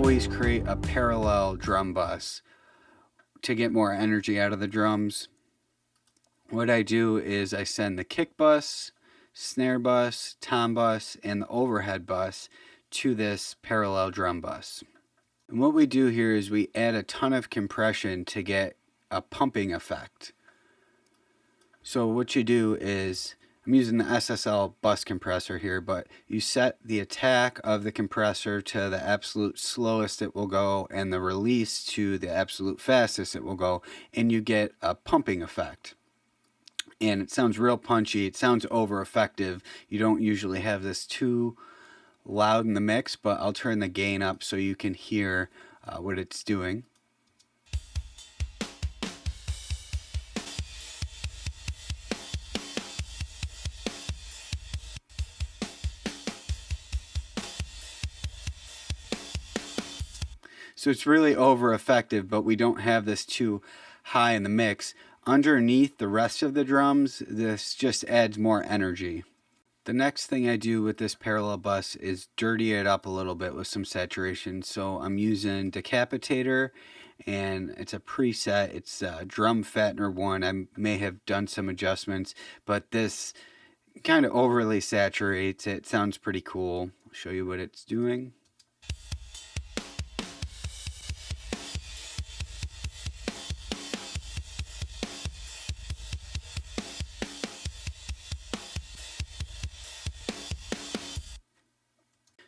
always create a parallel drum bus to get more energy out of the drums. What I do is I send the kick bus, snare bus, tom bus, and the overhead bus to this parallel drum bus. And what we do here is we add a ton of compression to get a pumping effect. So what you do is, I'm using the SSL bus compressor here, but you set the attack of the compressor to the absolute slowest it will go and the release to the absolute fastest it will go, and you get a pumping effect. And it sounds real punchy, it sounds over effective. You don't usually have this too loud in the mix, but I'll turn the gain up so you can hear what it's doing. So it's really over effective, but we don't have this too high in the mix. Underneath the rest of the drums, this just adds more energy. The next thing I do with this parallel bus is dirty it up a little bit with some saturation. So I'm using Decapitator, and it's a preset. It's Drum Fattener 1. I may have done some adjustments, but this kind of overly saturates it. Sounds pretty cool. I'll show you what it's doing.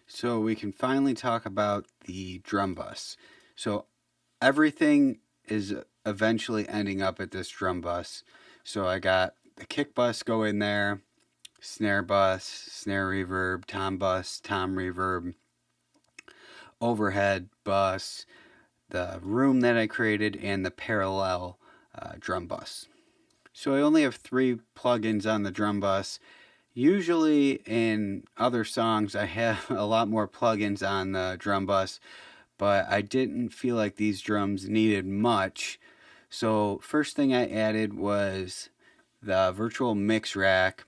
So we can finally talk about the drum bus. So everything is eventually ending up at this drum bus. So I got the kick bus go in there, snare bus, snare reverb, tom bus, tom reverb, overhead bus, the room that I created, and the parallel drum bus. So I only have 3 plugins on the drum bus. Usually in other songs I have a lot more plugins on the drum bus, but I didn't feel like these drums needed much. So first thing I added was the virtual mix rack,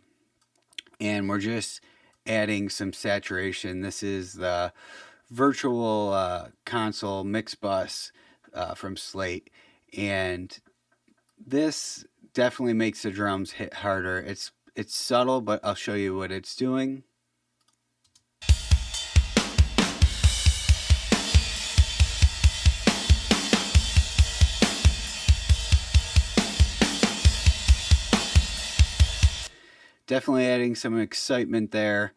and we're just adding some saturation. This is the virtual console mix bus from Slate, and this definitely makes the drums hit harder. It's subtle, but I'll show you what it's doing. Definitely adding some excitement there.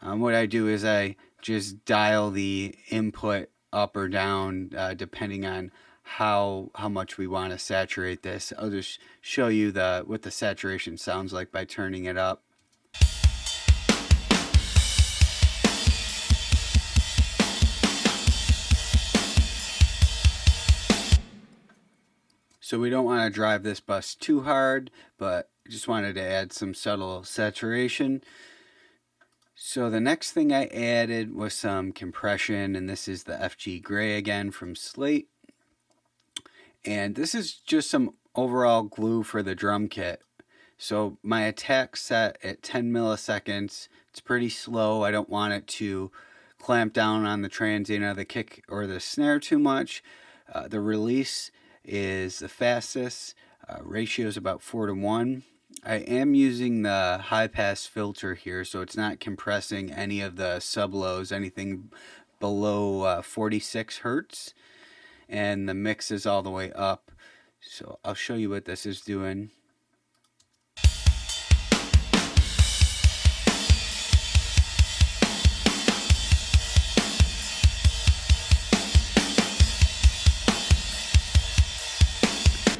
What I do is I just dial the input up or down depending on how much we want to saturate this. I'll just show you what the saturation sounds like by turning it up. So we don't want to drive this bus too hard, but just wanted to add some subtle saturation. So the next thing I added was some compression, and this is the FG Gray again from Slate. And this is just some overall glue for the drum kit. So my attack set at 10 milliseconds. It's pretty slow. I don't want it to clamp down on the transient of the kick or the snare too much. The release is the fastest. Ratio is about 4:1. I am using the high pass filter here, so it's not compressing any of the sub lows, anything below 46 hertz. And the mix is all the way up. So I'll show you what this is doing.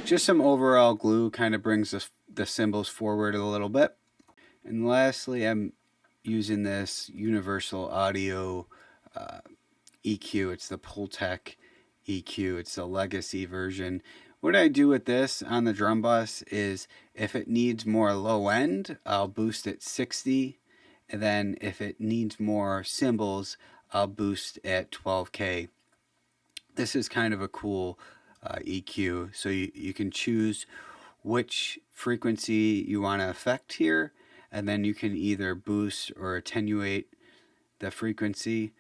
Just some overall glue kind of brings the cymbals forward a little bit. And lastly, I'm using this Universal Audio EQ. It's the Pultec EQ. It's the legacy version. What I do with this on the drum bus is if it needs more low end, I'll boost it 60. And then if it needs more cymbals, I'll boost at 12K. This is kind of a cool EQ. So you can choose which frequency you want to affect here, and then you can either boost or attenuate the frequency.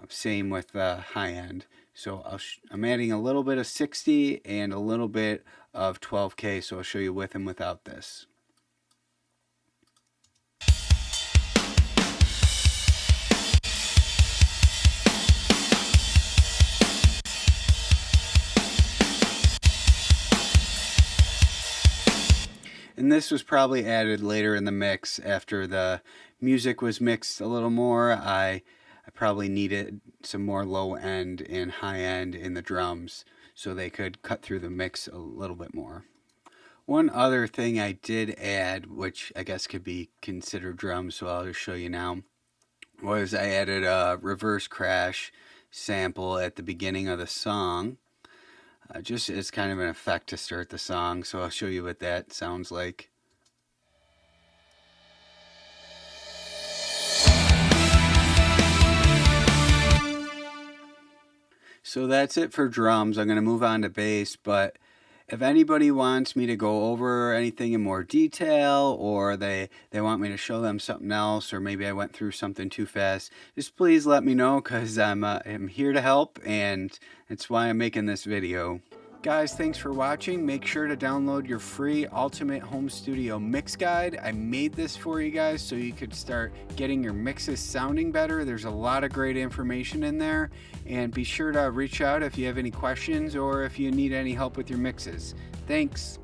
Same with the high end. So I'm adding a little bit of 60 and a little bit of 12K, so I'll show you with and without this. And this was probably added later in the mix after the music was mixed a little more. I probably needed some more low end and high end in the drums so they could cut through the mix a little bit more. One other thing I did add, which I guess could be considered drums, so I'll just show you now, was I added a reverse crash sample at the beginning of the song. Just as kind of an effect to start the song, so I'll show you what that sounds like. So that's it for drums. I'm going to move on to bass, but if anybody wants me to go over anything in more detail, or they want me to show them something else, or maybe I went through something too fast, just please let me know, because I'm here to help, and that's why I'm making this video. Guys, thanks for watching. Make sure to download your free Ultimate Home Studio Mix Guide. I made this for you guys so you could start getting your mixes sounding better. There's a lot of great information in there. And be sure to reach out if you have any questions or if you need any help with your mixes. Thanks.